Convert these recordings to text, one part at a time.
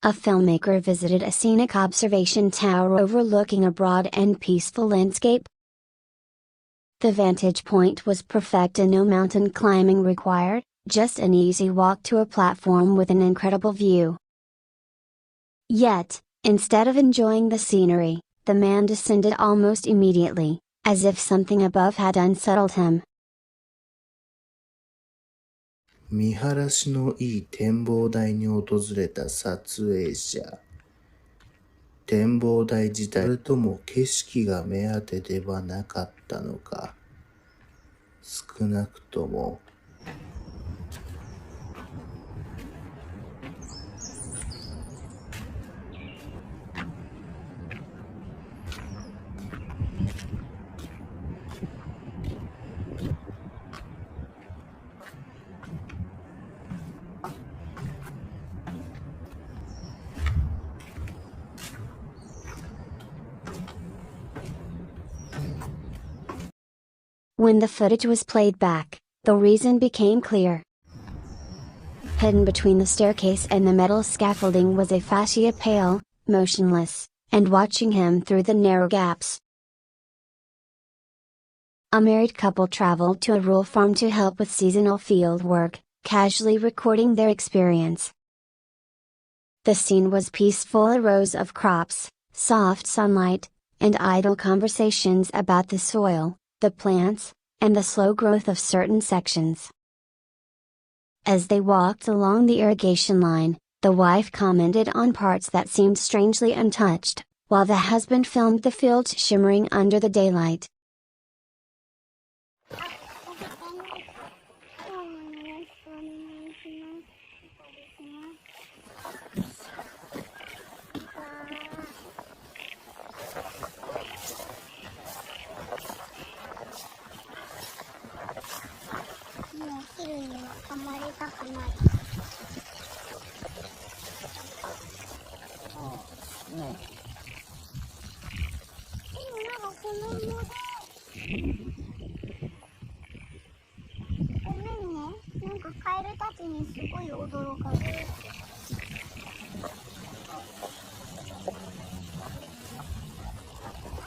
A filmmaker visited a scenic observation tower overlooking a broad and peaceful landscape. The vantage point was perfect and no mountain climbing required, just an easy walk to a platform with an incredible view. Yet, instead of enjoying the scenery, the man descended almost immediately, as if something above had unsettled him. 見晴らしのいい展望台に訪れた撮影者。展望台自体、それとも景色が目当てではなかったのか。少なくとも。When the footage was played back, the reason became clear. Hidden between the staircase and the metal scaffolding was a fascia pale, motionless, and watching him through the narrow gaps. A married couple traveled to a rural farm to help with seasonal field work, casually recording their experience. The scene was peaceful, a rows of crops, soft sunlight, and idle conversations about the soil, the plants, and the slow growth of certain sections. As they walked along the irrigation line, the wife commented on parts that seemed strangely untouched, while the husband filmed the fields shimmering under the daylight.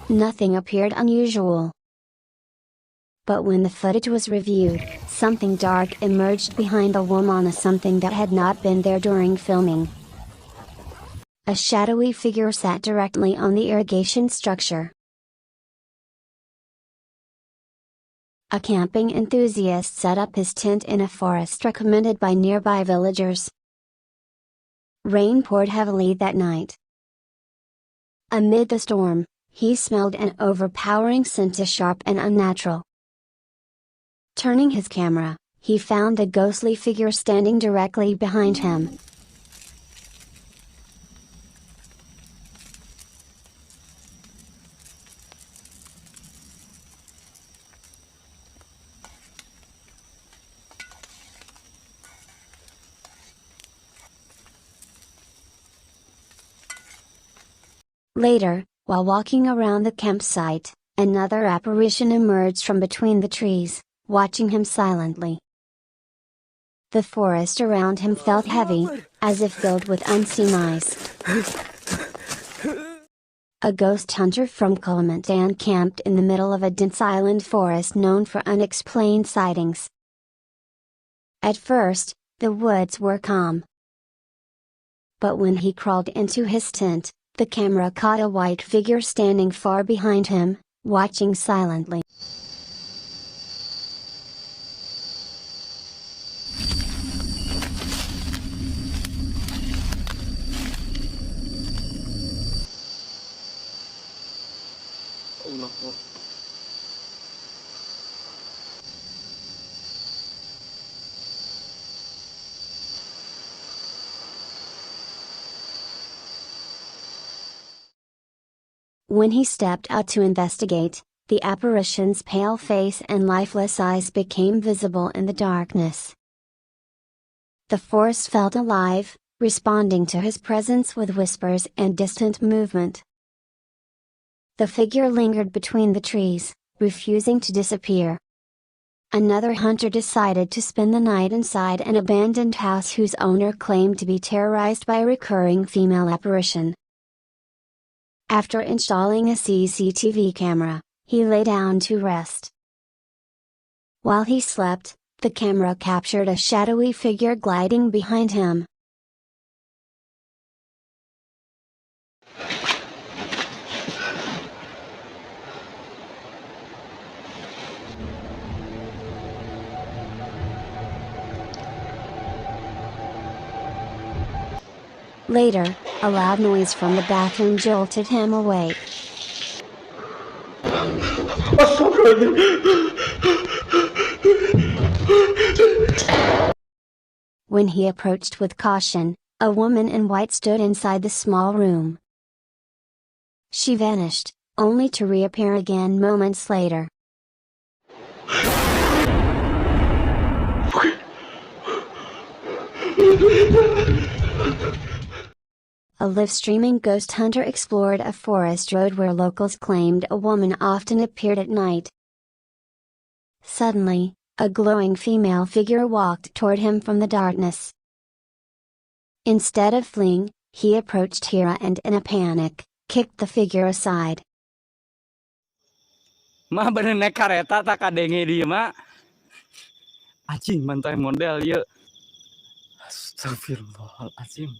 Nothing appeared unusual. But when the footage was reviewed, something dark emerged behind the woman, something that had not been there during filming. A shadowy figure sat directly on the irrigation structure. A camping enthusiast set up his tent in a forest recommended by nearby villagers. Rain poured heavily that night. Amid the storm, he smelled an overpowering scent, sharp and unnatural. Turning his camera, he found a ghostly figure standing directly behind him. Later, while walking around the campsite, another apparition emerged from between the trees, watching him silently. The forest around him felt heavy, as if filled with unseen eyes. A ghost hunter from Kalimantan camped in the middle of a dense island forest known for unexplained sightings. At first, the woods were calm. But when he crawled into his tent, the camera caught a white figure standing far behind him, watching silently. When he stepped out to investigate, the apparition's pale face and lifeless eyes became visible in the darkness. The forest felt alive, responding to his presence with whispers and distant movement. The figure lingered between the trees, refusing to disappear. Another hunter decided to spend the night inside an abandoned house whose owner claimed to be terrorized by a recurring female apparition. After installing a CCTV camera, he lay down to rest. While he slept, the camera captured a shadowy figure gliding behind him. Later, a loud noise from the bathroom jolted him awake. When he approached with caution, a woman in white stood inside the small room. She vanished, only to reappear again moments later. A live-streaming ghost hunter explored a forest road where locals claimed a woman often appeared at night. Suddenly, a glowing female figure walked toward him from the darkness. Instead of fleeing, he approached Hira and in a panic, kicked the figure aside. Mah bener naik kareta tak kadenge dia mah. Anjing mantai model ya. Astagfirullahaladzim.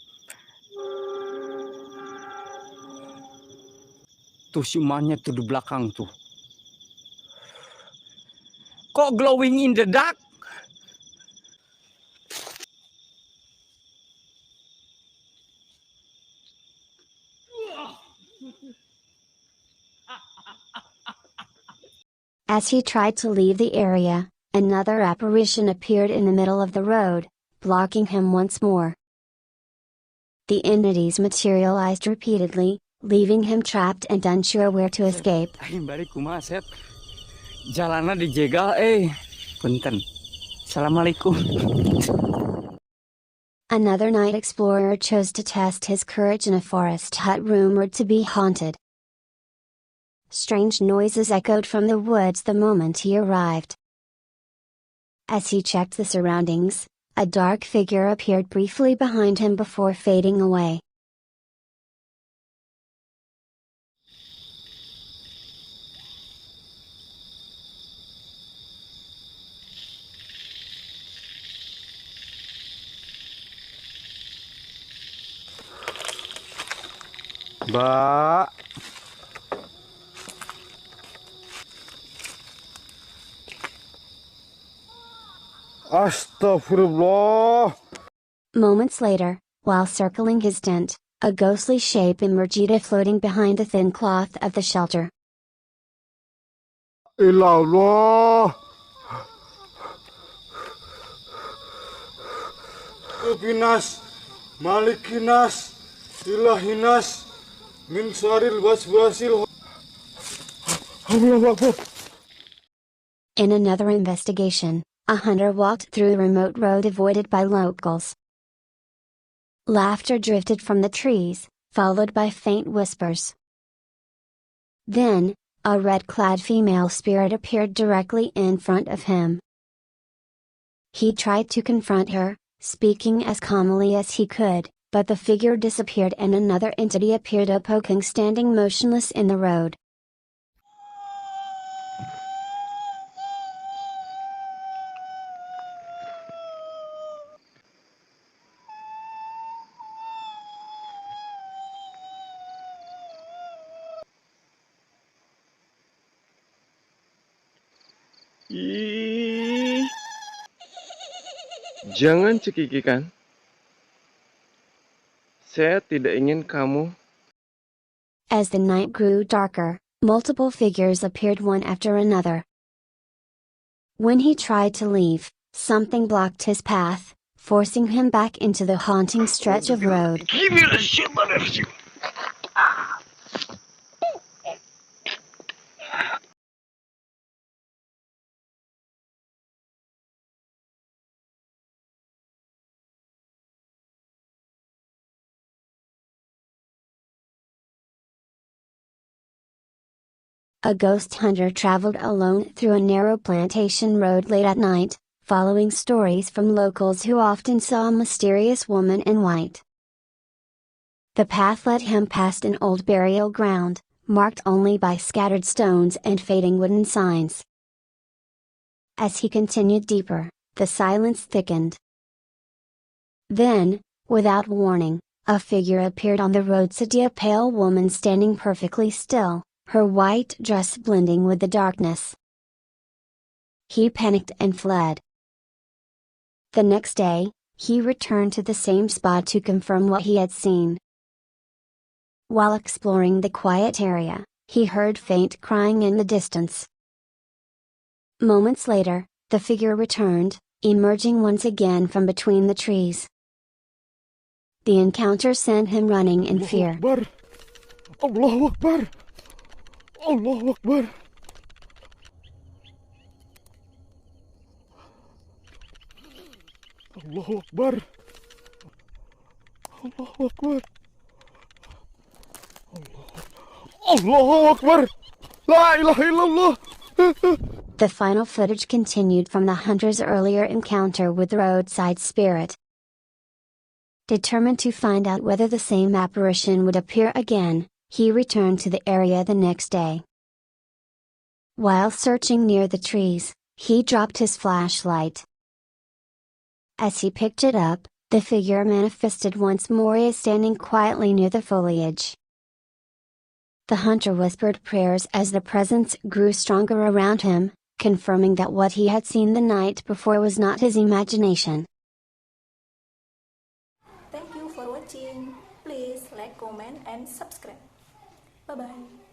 Tuh si emaknya tuh di belakang tuh. Kok glowing in the dark? As he tried to leave the area, another apparition appeared in the middle of the road, blocking him once more. The entities materialized repeatedly, leaving him trapped and unsure where to escape. Aing bari kumaha set. Jalanna dijegal Punten. Assalamualaikum. Another night explorer chose to test his courage in a forest hut rumored to be haunted. Strange noises echoed from the woods the moment he arrived. As he checked the surroundings, a dark figure appeared briefly behind him before fading away. Mbak. Astagfirullah. Moments later, while circling his tent, a ghostly shape emerged floating behind the thin cloth of the shelter. Ilallah. Binas, Malikinas, Ilahinas, Min Syaril Waswasil. In another investigation, a hunter walked through a remote road avoided by locals. Laughter drifted from the trees, followed by faint whispers. Then, a red-clad female spirit appeared directly in front of him. He tried to confront her, speaking as calmly as he could, but the figure disappeared and another entity appeared poking standing motionless in the road. Ih, jangan cekikikan. Saya tidak ingin kamu. As the night grew darker, multiple figures appeared one after another. When he tried to leave, something blocked his path, forcing him back into the haunting stretch of road. A ghost hunter traveled alone through a narrow plantation road late at night, following stories from locals who often saw a mysterious woman in white. The path led him past an old burial ground, marked only by scattered stones and fading wooden signs. As he continued deeper, the silence thickened. Then, without warning, a figure appeared on the roadside, a pale woman standing perfectly still, her white dress blending with the darkness. He panicked and fled. The next day, he returned to the same spot to confirm what he had seen. While exploring the quiet area, he heard faint crying in the distance. Moments later, the figure returned, emerging once again from between the trees. The encounter sent him running in fear. Allahu Akbar! Allahu Akbar! Allahu Akbar! Allahu Akbar! Allahu Akbar! La ilaha illallah! The final footage continued from the hunter's earlier encounter with the roadside spirit. Determined to find out whether the same apparition would appear again, he returned to the area the next day. While searching near the trees, he dropped his flashlight. As he picked it up, the figure manifested once more, standing quietly near the foliage. The hunter whispered prayers as the presence grew stronger around him, confirming that what he had seen the night before was not his imagination. Thank you for watching. Please like, comment, and subscribe. Bye bye.